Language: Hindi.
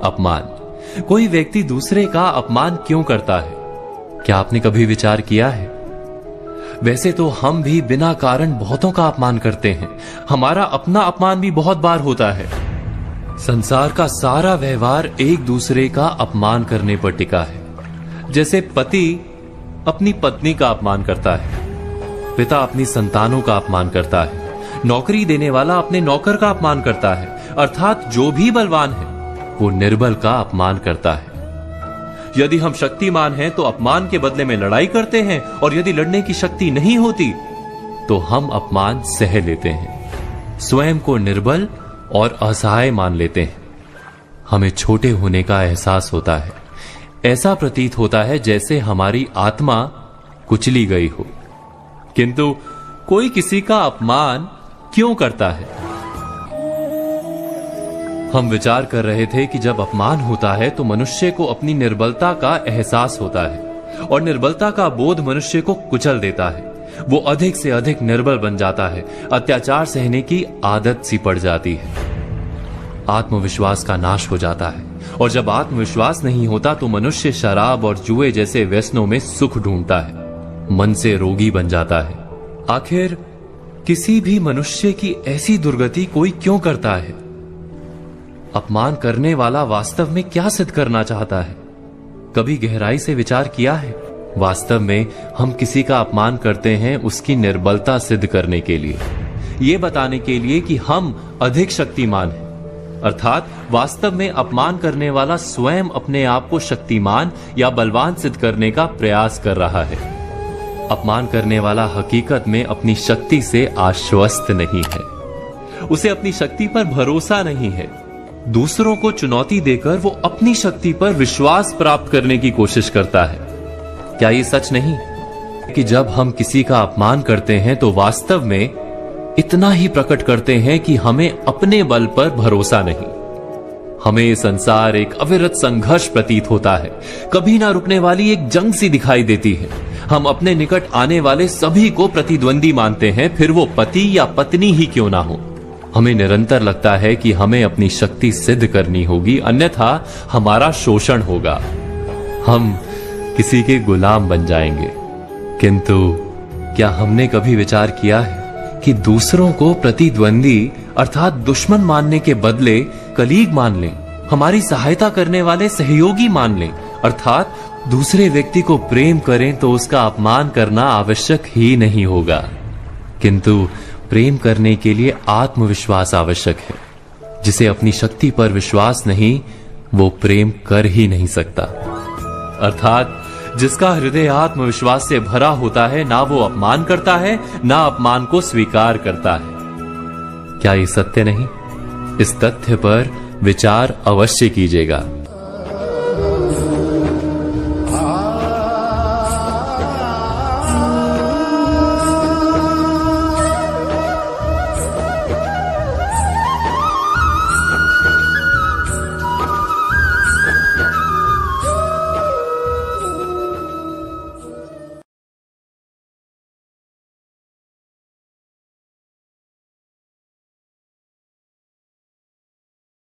अपमान। कोई व्यक्ति दूसरे का अपमान क्यों करता है? क्या आपने कभी विचार किया है? वैसे तो हम भी बिना कारण बहुतों का अपमान करते हैं। हमारा अपना अपमान भी बहुत बार होता है। संसार का सारा व्यवहार एक दूसरे का अपमान करने पर टिका है। जैसे पति अपनी पत्नी का अपमान करता है, पिता अपनी संतानों का अपमान करता है, नौकरी देने वाला अपने नौकर का अपमान करता है, अर्थात जो भी बलवान है वो निर्बल का अपमान करता है। यदि हम शक्तिमान हैं तो अपमान के बदले में लड़ाई करते हैं, और यदि लड़ने की शक्ति नहीं होती तो हम अपमान सह लेते हैं, स्वयं को निर्बल और असहाय मान लेते हैं। हमें छोटे होने का एहसास होता है। ऐसा प्रतीत होता है जैसे हमारी आत्मा कुचली गई हो। किंतु कोई किसी का अपमान क्यों करता है? हम विचार कर रहे थे कि जब अपमान होता है तो मनुष्य को अपनी निर्बलता का एहसास होता है, और निर्बलता का बोध मनुष्य को कुचल देता है। वो अधिक से अधिक निर्बल बन जाता है, अत्याचार सहने की आदत सी पड़ जाती है, आत्मविश्वास का नाश हो जाता है। और जब आत्मविश्वास नहीं होता तो मनुष्य शराब और जुए जैसे व्यसनों में सुख ढूंढता है, मन से रोगी बन जाता है। आखिर किसी भी मनुष्य की ऐसी दुर्गति कोई क्यों करता है? अपमान करने वाला वास्तव में क्या सिद्ध करना चाहता है? कभी गहराई से विचार किया है? वास्तव में हम किसी का अपमान करते हैं उसकी निर्बलता सिद्ध करने के लिए, यह बताने के लिए कि हम अधिक शक्तिमान हैं। अर्थात वास्तव में अपमान करने वाला स्वयं अपने आप को शक्तिमान या बलवान सिद्ध करने का प्रयास कर रहा है। अपमान करने वाला हकीकत में अपनी शक्ति से आश्वस्त नहीं है, उसे अपनी शक्ति पर भरोसा नहीं है। दूसरों को चुनौती देकर वो अपनी शक्ति पर विश्वास प्राप्त करने की कोशिश करता है। क्या ये सच नहीं कि जब हम किसी का अपमान करते हैं तो वास्तव में इतना ही प्रकट करते हैं कि हमें अपने बल पर भरोसा नहीं? हमें ये संसार एक अविरत संघर्ष प्रतीत होता है, कभी ना रुकने वाली एक जंग सी दिखाई देती है। हम अपने निकट आने वाले सभी को प्रतिद्वंदी मानते हैं, फिर वो पति या पत्नी ही क्यों ना हो। हमें निरंतर लगता है कि हमें अपनी शक्ति सिद्ध करनी होगी, अन्यथा हमारा शोषण होगा, हम किसी के गुलाम बन जाएंगे। किंतु क्या हमने कभी विचार किया है कि दूसरों को प्रतिद्वंदी अर्थात दुश्मन मानने के बदले कलीग मान लें, हमारी सहायता करने वाले सहयोगी मान लें, अर्थात दूसरे व्यक्ति को प्रेम करें तो उसका अपमान करना आवश्यक ही नहीं होगा। किंतु प्रेम करने के लिए आत्मविश्वास आवश्यक है। जिसे अपनी शक्ति पर विश्वास नहीं, वो प्रेम कर ही नहीं सकता। अर्थात जिसका हृदय आत्मविश्वास से भरा होता है, ना वो अपमान करता है, ना अपमान को स्वीकार करता है। क्या ये सत्य नहीं? इस तथ्य पर विचार अवश्य कीजिएगा।